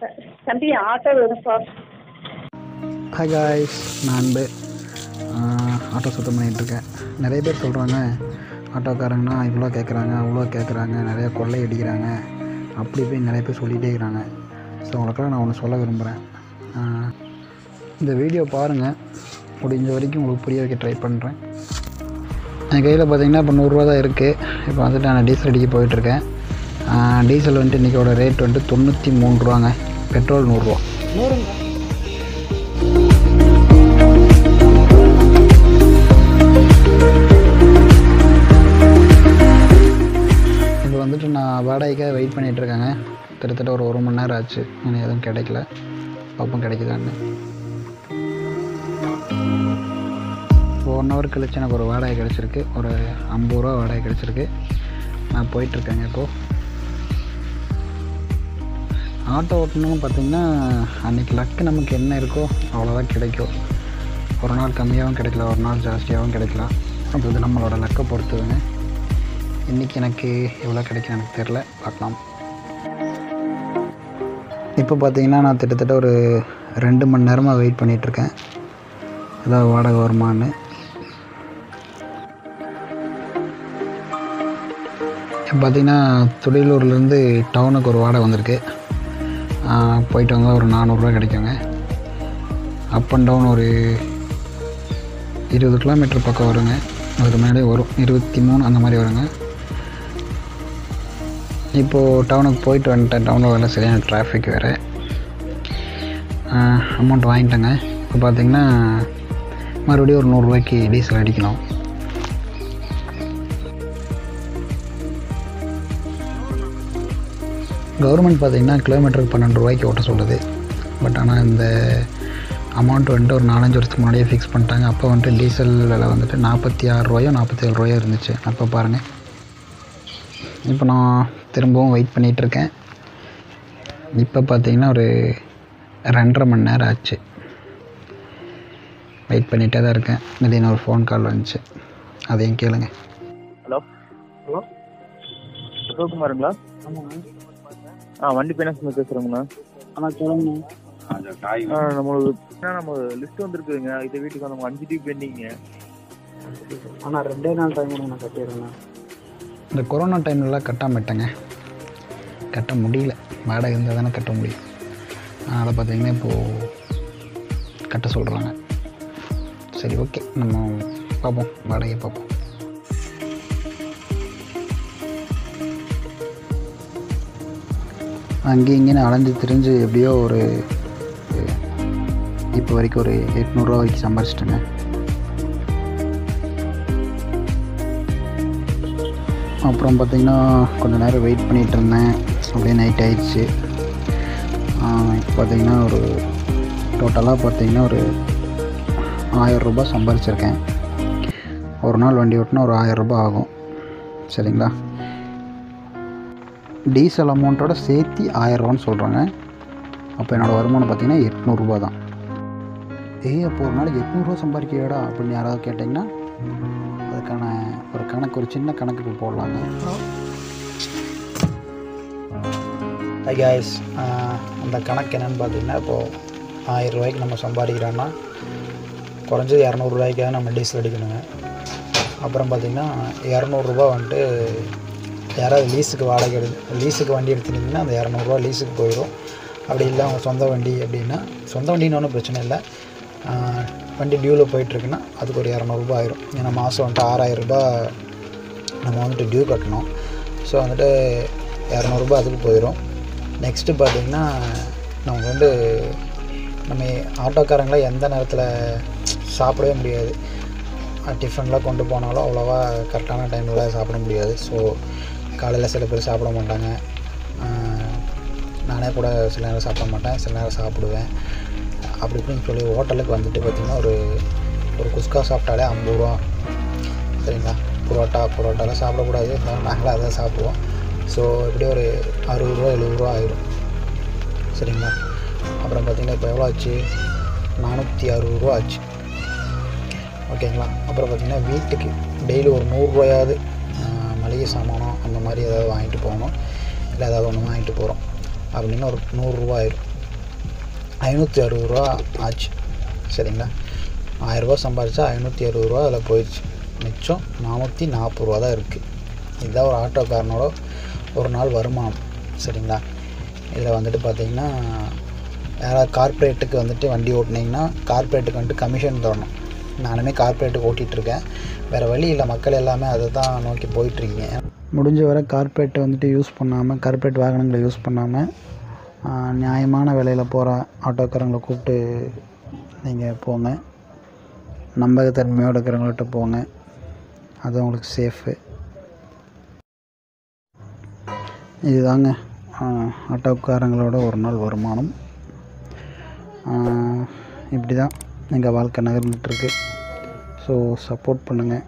தம்பி auto வேணும்ப்பா. Hi guys, நான் அன்பு. ஆட்டோ சுத்தம் பண்ணிகிட்ருக்கேன். நிறைய பேர் சொல்கிறாங்க ஆட்டோக்காரங்கன்னா இவ்வளோ கேட்குறாங்க, அவ்வளோ கேட்குறாங்க, நிறையா கொள்ளை அடிக்கிறாங்க, அப்படி போய் நிறைய பேர் சொல்லிகிட்டே இருக்கிறாங்க. ஸோ உங்களுக்கெல்லாம் நான் ஒன்று சொல்ல விரும்புகிறேன். இந்த வீடியோ பாருங்கள், முடிஞ்ச வரைக்கும் உங்களுக்கு புரிய வைக்க ட்ரை பண்ணுறேன். என் கையில் பார்த்திங்கன்னா இப்போ 100 ரூபா தான் இருக்குது. இப்போ வந்துட்டு நான் டீசல் அடிக்க போயிட்டுருக்கேன். டீசல் வந்துட்டு இன்றைக்கோட ரேட் வந்துட்டு 93 ரூபாங்க. பெட்ரோல் 100 ரூபா. இப்போ வந்துட்டு நான் வாடகைக்காக வெயிட் பண்ணிகிட்ருக்கேங்க. கிட்டத்தட்ட ஒரு 1 மணி நேரம் ஆச்சு. எனக்கு எதுவும் கிடைக்கல. பார்ப்போம் கிடைக்குதான்னு. 1 ஹவர் கழிச்சு எனக்கு ஒரு வாடகை கிடச்சிருக்கு. ஒரு 50 ரூபா வாடகை கிடச்சிருக்கு. நான் போயிட்டுருக்கேங்க. இப்போது ஆட்டோ ஓட்டணும்னு பார்த்திங்கன்னா அன்றைக்கி லக்கு நமக்கு என்ன இருக்கோ அவ்வளோதான் கிடைக்கும். ஒரு நாள் கம்மியாகவும் கிடைக்கலாம், ஒரு நாள் ஜாஸ்தியாகவும் கிடைக்கலாம். அப்போ இது நம்மளோட லக்கை பொறுத்துதுங்க. இன்றைக்கி எனக்கு எவ்வளோ கிடைக்கும் எனக்கு தெரில, பார்க்கலாம். இப்போ பார்த்திங்கன்னா நான் கிட்டத்தட்ட ஒரு 2 மணி நேரமாக வெயிட் பண்ணிகிட்ருக்கேன். ஏதாவது வாடகை வருமானு. பார்த்திங்கன்னா துடியலூர்லேருந்து டவுனுக்கு ஒரு வாடகை வந்திருக்கு. போயிட்டு வந்தால் ஒரு 400 ரூபா கிடைக்குங்க. அப் அண்ட் டவுன் ஒரு 20 கிலோமீட்டர் பக்கம் வருங்க. அதுக்கு முன்னாடியே வரும் 23 அந்த மாதிரி வருங்க. இப்போது டவுனுக்கு போயிட்டு வந்துட்டேன். டவுனில் வேலை சரியான டிராஃபிக் வேறு. அமௌண்ட் வாங்கிட்டேங்க. இப்போ பார்த்திங்கன்னா மறுபடியும் ஒரு 100 ரூபாய்க்கு டீசல் அடிக்கணும். கவர்மெண்ட் பார்த்திங்கன்னா கிலோமீட்டருக்கு 12 ரூபாய்க்கு ஓட்ட சொல்லுது. பட் ஆனால் இந்த அமௌண்ட் வந்துட்டு ஒரு 4-5 வருஷத்துக்கு முன்னாடியே ஃபிக்ஸ் பண்ணிட்டாங்க. அப்போ வந்துட்டு டீசல் விலை வந்துட்டு 46 ரூபாயோ 47 ரூபாயோ இருந்துச்சு. அப்போ பாருங்கள். இப்போ நான் திரும்பவும் வெயிட் பண்ணிகிட்ருக்கேன். இப்போ பார்த்திங்கன்னா ஒரு 2.5 மணி நேரம் ஆச்சு. வெயிட் பண்ணிகிட்டே தான் இருக்கேன். திடீர்னு ஒரு ஃபோன் கால் வந்துச்சு, அதையும் கேளுங்க. ஹலோ ஹலோ, சிவகுமாருங்களா? ஆமாங்க. வண்டி பைனான்ஸ் பேசுகிறோங்கண்ணா. சொல்லுங்கண்ணா. நம்ம லிஸ்ட் வந்துருக்குதுங்க. இது வீட்டுக்கு வந்து 5 டியூ பெண்டிங்க. ஆனால் 2 நாள் டைம் நான் கட்டிடுறேண்ணா. இந்த கொரோனா டைம்லலாம் கட்டாமட்டேங்க. கட்ட முடியல. வாடகை இருந்தால் தானே கட்ட முடியும். அதனால் பார்த்திங்கன்னா இப்போது கட்ட சொல்கிறாங்க. சரி, ஓகே, நம்ம பார்ப்போம், வாடகையை பார்ப்போம். அங்கேயும் இங்கேயும் அலைஞ்சு திரிஞ்சு எப்படியோ ஒரு இப்போ வரைக்கும் ஒரு 800 ரூபா வரைக்கும் சம்பாரிச்சிட்டேங்க. அப்புறம் பார்த்திங்கன்னா கொஞ்சம் நேரம் வெயிட் பண்ணிகிட்டு இருந்தேன். அப்படியே நைட் ஆயிடுச்சு. இப்போ பார்த்திங்கன்னா ஒரு டோட்டலாக பார்த்திங்கன்னா ஒரு 1000 ரூபா சம்பாரிச்சிருக்கேன். ஒரு நாள் வண்டி ஓட்டினா ஒரு 1000 ரூபா ஆகும். சரிங்களா? டீசல் அமௌண்ட்டோட சேர்த்து 1000 ரூபான்னு சொல்கிறாங்க. அப்போ என்னோடய வருமானம் பார்த்திங்கன்னா 800 ரூபா தான். அப்போ ஒரு நாளைக்கு 800 ரூபா சம்பாதிக்கிறியாடா அப்படின்னு யாராவது கேட்டிங்கன்னா அதுக்கான ஒரு கணக்கு, ஒரு சின்ன கணக்குக்கு போடலாங்க. ஹை காய்ஸ், அந்த கணக்கு என்னென்னு பார்த்திங்கன்னா இப்போது 1000 ரூபாய்க்கு நம்ம சம்பாதிக்கிறோன்னா குறைஞ்சது 200 ரூபாய்க்காக நம்ம டீசல் அடிக்கணுங்க. அப்புறம் பார்த்திங்கன்னா 200 ரூபா வந்துட்டு யாராவது லீஸுக்கு வண்டி எடுத்துட்டிங்கன்னா அந்த 200 ரூபா லீஸுக்கு போயிடும். அப்படி இல்லை அவங்க சொந்த வண்டி அப்படின்னா, சொந்த வண்டின்னு ஒன்றும் பிரச்சனை இல்லை. வண்டி டியூவில் போயிட்டுருக்குன்னா அதுக்கு ஒரு 200 ரூபா ஆயிரும். ஏன்னா மாதம் வந்துட்டு 6000 ரூபா நம்ம வந்துட்டு டியூ கட்டணும். ஸோ வந்துட்டு 200 ரூபா அதுக்கு போயிடும். நெக்ஸ்ட்டு பார்த்திங்கன்னா நமக்கு வந்து நம்ம ஆட்டோக்காரங்களாம் எந்த நேரத்தில் சாப்பிடவே முடியாது. டிஃபன்லாம் கொண்டு போனாலும் அவ்வளோவா கரெக்டான டைமில் சாப்பிட முடியாது. ஸோ காலையில் சில பேர் சாப்பிட மாட்டாங்க. நானே கூட சில நேரம் சாப்பிட மாட்டேன், சில நேரம் சாப்பிடுவேன். அப்படி இப்படின்னு சொல்லி ஹோட்டலுக்கு வந்துட்டு பார்த்திங்கன்னா ஒரு குஸ்கா சாப்பிட்டாலே 50 ரூபா. சரிங்களா? புரோட்டாலாம் சாப்பிடக்கூடாது, நாங்களும் அதை தான் சாப்பிடுவோம். ஸோ இப்படி ஒரு 60 ரூபா 70 ரூபா ஆயிடும். சரிங்களா? அப்புறம் பார்த்திங்கன்னா இப்போ எவ்வளோ ஆச்சு? 460 ரூபா ஆச்சு. ஓகேங்களா? அப்புறம் பார்த்திங்கன்னா வீட்டுக்கு டெய்லி ஒரு 100 ரூபாயாவது மளிகை சாமானம் அந்த மாதிரி ஏதாவது வாங்கிட்டு போகணும். இல்லை ஏதாவது ஒன்று வாங்கிட்டு போகிறோம். அப்படின்னு ஒரு 100 ரூபா ஆயிரும். 560 ரூபா ஆச்சு. சரிங்களா, 1000 ரூபா சம்பாதிச்சா 560 ரூபா அதில் போயிடுச்சு. மிச்சம் 440 ரூபா தான் இருக்குது. இதுதான் ஒரு ஆட்டோக்காரனோட ஒரு நாள் வருமானம். சரிங்களா, இதில் வந்துட்டு பார்த்திங்கன்னா யாராவது கார்ப்பரேட்டுக்கு வந்துட்டு வண்டி ஓட்டினீங்கன்னா கார்ப்பரேட்டுக்கு வந்துட்டு கமிஷன் தரணும். நானுமே கார்ப்பரேட்டுக்கு ஓட்டிகிட்ருக்கேன், வேறு வழி இல்லை. மக்கள் எல்லாமே அதை தான் நோக்கி போயிட்டுருக்கீங்க. முடிஞ்ச வரை கார்ப்பரேட்டை வந்துட்டு யூஸ் பண்ணாமல், கார்ப்பரேட் வாகனங்களை யூஸ் பண்ணாமல் நியாயமான விலையில் போகிற ஆட்டோக்காரங்களை கூப்பிட்டு நீங்கள் போங்க. நம்பகத்தன்மையோடு இருக்கிறவங்கள்ட்ட போங்க, அது உங்களுக்கு சேஃபு. இதுதாங்க ஆட்டோக்காரங்களோட ஒரு நாள் வருமானம். இப்படி தான் எங்கள் வாழ்க்கை நகர்ந்துட்டுருக்கு. ஸோ சப்போர்ட் பண்ணுங்கள்.